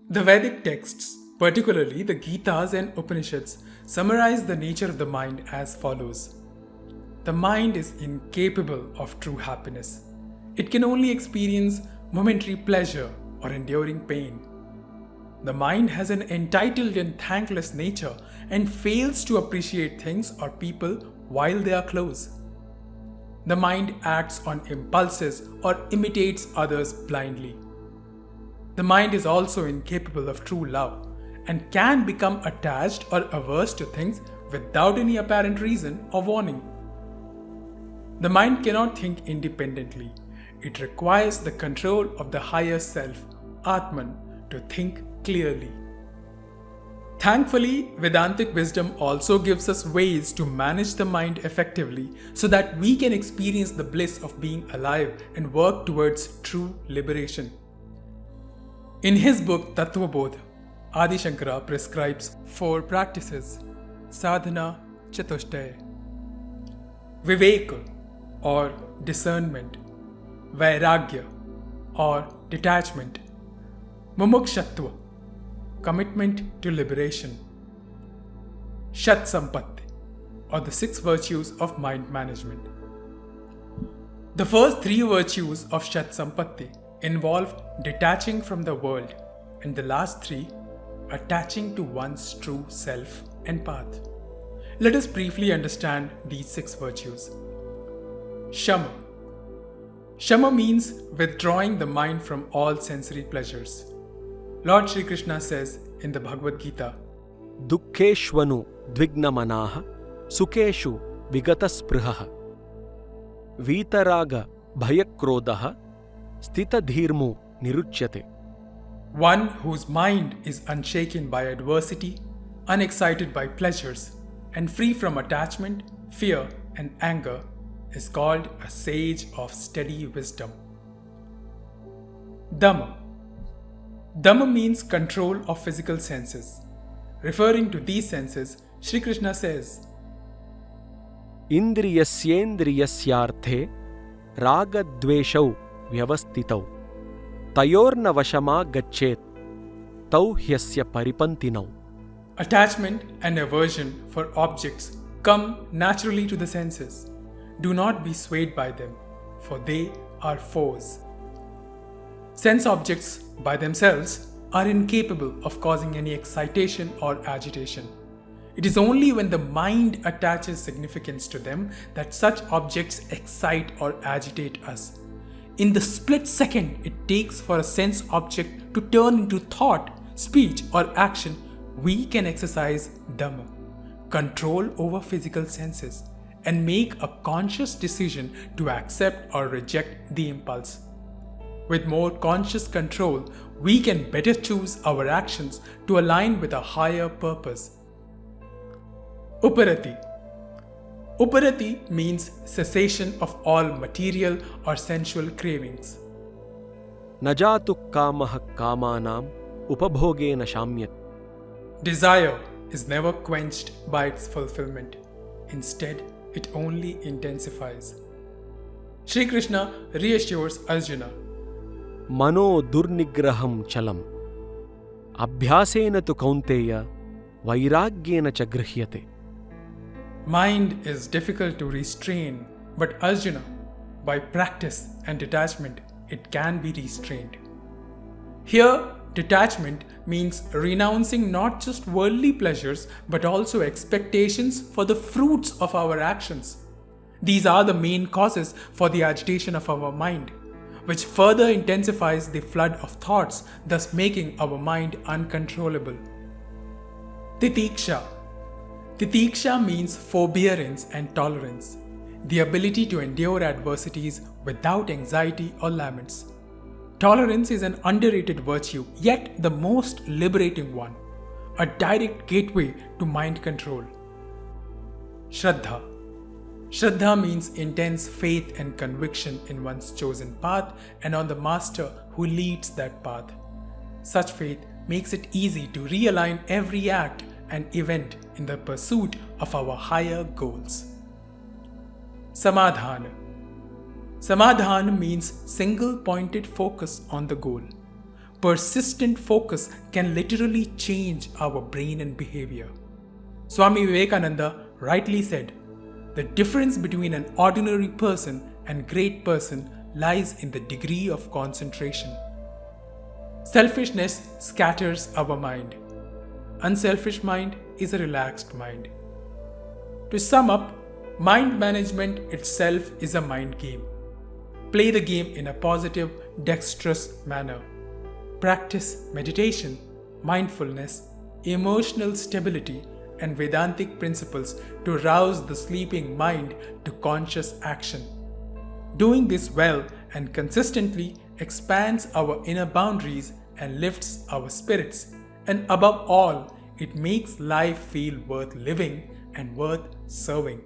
The Vedic texts, particularly the Gitas and Upanishads, summarize the nature of the mind as follows. The mind is incapable of true happiness. It can only experience momentary pleasure or enduring pain. The mind has an entitled and thankless nature and fails to appreciate things or people while they are close. The mind acts on impulses or imitates others blindly. The mind is also incapable of true love and can become attached or averse to things without any apparent reason or warning. The mind cannot think independently. It requires the control of the higher self, Atman, to think clearly. Thankfully, Vedantic wisdom also gives us ways to manage the mind effectively so that we can experience the bliss of being alive and work towards true liberation. In his book Tattvabodh, Adi Shankara prescribes 4 practices: sadhana chatushtaya, viveka or discernment, vairagya or detachment, mumukshatva, commitment to liberation, shat sampatti or the 6 virtues of mind management. The first 3 virtues of shat sampatti involve detaching from the world, and the last 3 attaching to one's true self and path. Let us briefly understand these 6 virtues. Shama. Shama means withdrawing the mind from all sensory pleasures. Lord Shri Krishna says in the Bhagavad Gita, Dukkheshvanu dvignamanaha sukeshu vigataspruhaha Vitaraga bhayakrodaha stitadhirmu niruchyate. One whose mind is unshaken by adversity, unexcited by pleasures, and free from attachment, fear, and anger is called a sage of steady wisdom. Dhamma. Dhamma means control of physical senses. Referring to these senses, Shri Krishna says, Indriyasyendriyasyarthe ragadveshau vyavastitau tayorna vashama gachet tau hyasya paripantinau. Attachment and aversion for objects come naturally to the senses. Do not be swayed by them, for they are foes. Sense objects by themselves are incapable of causing any excitation or agitation. It is only when the mind attaches significance to them that such objects excite or agitate us. In the split second it takes for a sense object to turn into thought, speech, or action, we can exercise Dhamma, control over physical senses, and make a conscious decision to accept or reject the impulse. With more conscious control, we can better choose our actions to align with a higher purpose. Uparati. Uparati means cessation of all material or sensual cravings. Najatu kamaha kamanam upabhogena shamyat. Desire is never quenched by its fulfillment. Instead, it only intensifies. Shri Krishna reassures Arjuna, Mano durnigraham chalam abhyasena tu kaunteya vairagyena cha grihyate. mind is difficult to restrain, but Arjuna, by practice and detachment, it can be restrained. Here, detachment means renouncing not just worldly pleasures but also expectations for the fruits of our actions. These are the main causes for the agitation of our mind, which further intensifies the flood of thoughts, thus making our mind uncontrollable. Titiksha. Titiksha means forbearance and tolerance, the ability to endure adversities without anxiety or laments. Tolerance is an underrated virtue, yet the most liberating one, a direct gateway to mind control. Shraddha. Shraddha means intense faith and conviction in one's chosen path and on the master who leads that path. Such faith makes it easy to realign every act and event in the pursuit of our higher goals. Samadhana. Samadhana means single-pointed focus on the goal. persistent focus can literally change our brain and behavior. Swami Vivekananda rightly said, "The difference between an ordinary person and great person lies in the degree of concentration." Selfishness scatters our mind. Unselfish mind is a relaxed mind. To sum up, mind management itself is a mind game. Play the game in a positive, dexterous manner. Practice meditation, mindfulness, emotional stability, and Vedantic principles to rouse the sleeping mind to conscious action. Doing this well and consistently expands our inner boundaries and lifts our spirits, and above all, it makes life feel worth living and worth serving.